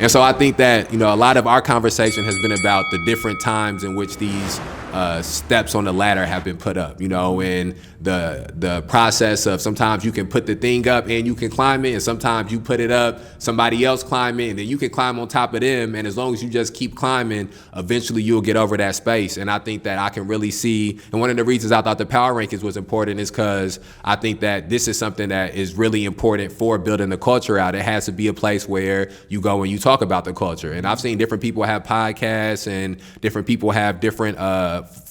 And so I think that, a lot of our conversation has been about the different times in which these steps on the ladder have been put up, and the process of sometimes you can put the thing up and you can climb it, and sometimes you put it up, somebody else climb it, and then you can climb on top of them. And as long as you just keep climbing, eventually you'll get over that space. And I think that I can really see, and one of the reasons I thought the power rankings was important is because I think that this is something that is really important for building the culture out. It has to be a place where you go and you talk about the culture. And I've seen different people have podcasts and different people have different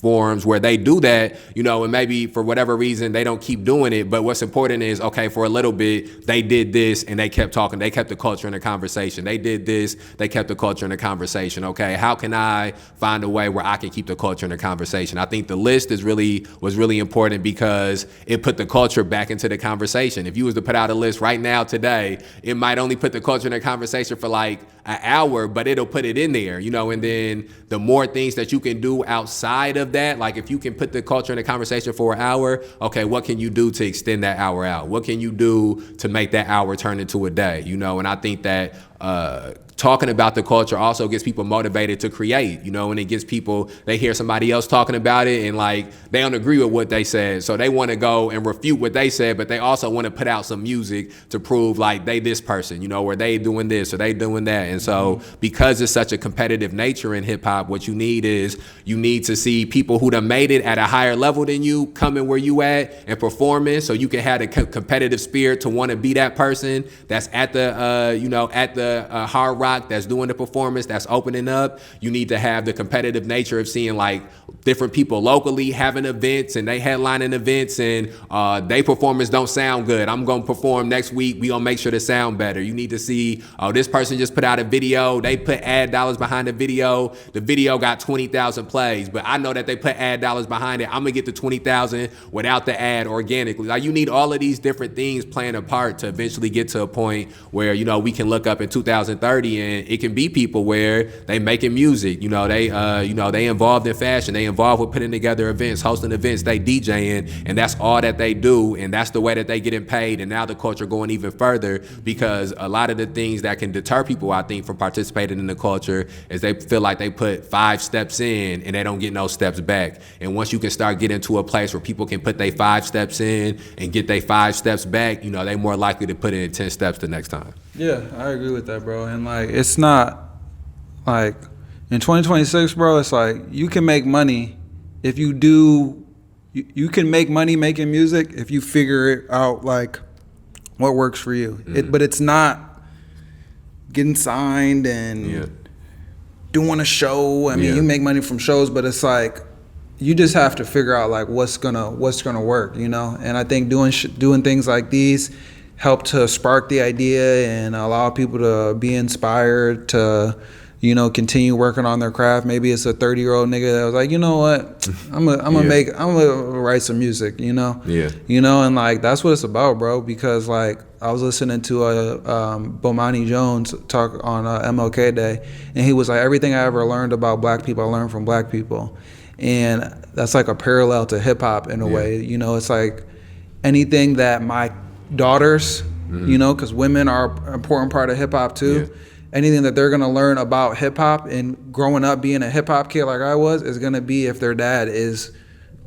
forums where they do that, and maybe for whatever reason they don't keep doing it. But what's important is, okay, for a little bit they did this and they kept talking, they kept the culture in the conversation. They did this, they kept the culture in the conversation. Okay, how can I find a way where I can keep the culture in the conversation? I think the list was really important because it put the culture back into the conversation. If you was to put out a list right now today, it might only put the culture in the conversation for like an hour, but it'll put it in there, and then the more things that you can do outside of that, like if you can put the culture in the conversation for an hour, okay, what can you do to extend that hour out? What can you do to make that hour turn into a day? And I think that talking about the culture also gets people motivated to create, and it gets people, they hear somebody else talking about it and like they don't agree with what they said, so they want to go and refute what they said, but they also want to put out some music to prove like they this person, or they doing this or they doing that. And so because it's such a competitive nature in hip hop, what you need is you need to see people who done made it at a higher level than you coming where you at and performing, so you can have the competitive spirit to want to be that person that's at the Hard Rock, that's doing the performance, that's opening up. You need to have the competitive nature of seeing like different people locally having events and they headlining events and they performance don't sound good. I'm gonna perform next week, we gonna make sure to sound better. You need to see, this person just put out a video, they put ad dollars behind the video got 20,000 plays, but I know that they put ad dollars behind it, I'm gonna get the 20,000 without the ad organically. Like you need all of these different things playing a part to eventually get to a point where we can look up in 2030 and it can be people where they making music, they involved in fashion, they involved with putting together events, hosting events, they DJing, and that's all that they do, and that's the way that they getting paid. And now the culture going even further, because a lot of the things that can deter people, I think, from participating in the culture is they feel like they put 5 steps in and they don't get no steps back. And once you can start getting to a place where people can put their 5 steps in and get their 5 steps back, they more likely to put in 10 steps the next time. Yeah, I agree with that, bro. And like, it's not like in 2026, bro, it's like you can make money if you do, you can make money making music if you figure it out, like what works for you. But it's not getting signed and doing a show. I mean, you make money from shows, but it's like you just have to figure out like what's gonna work, And I think doing things like these help to spark the idea and allow people to be inspired to, continue working on their craft. Maybe it's a 30-year-old nigga that was like, you know what, I'm gonna write some music, and like that's what it's about, bro. Because like I was listening to Bomani Jones talk on MLK Day, and he was like, everything I ever learned about black people, I learned from black people, and that's like a parallel to hip hop in a way. It's like anything that my daughters, because women are an important part of hip hop too. Anything that they're gonna learn about hip hop and growing up being a hip hop kid like I was is gonna be if their dad is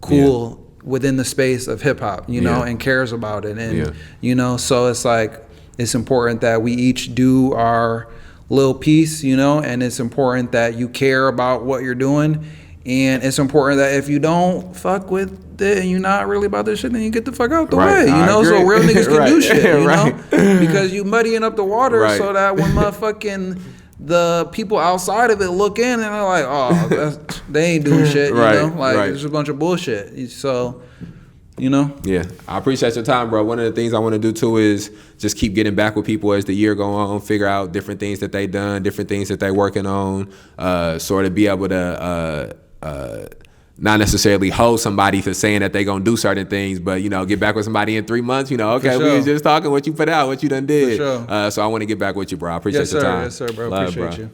cool within the space of hip hop, and cares about it. And so it's like it's important that we each do our little piece, and it's important that you care about what you're doing. And it's important that if you don't fuck with it and you're not really about this shit, then you get the fuck out the way, so real niggas can do shit, know? Because you muddying up the water so that when motherfucking the people outside of it look in and they're like, oh, they ain't doing shit, it's just a bunch of bullshit. So, Yeah, I appreciate your time, bro. One of the things I want to do too is just keep getting back with people as the year go on, figure out different things that they done, different things that they working on, sort of be able to not necessarily hold somebody for saying that they gonna do certain things, but get back with somebody in 3 months, okay, we was just talking what you put out, what you done did. For sure. So I want to get back with you, bro. I appreciate your time. Yes, sir, bro. Love, appreciate bro. you.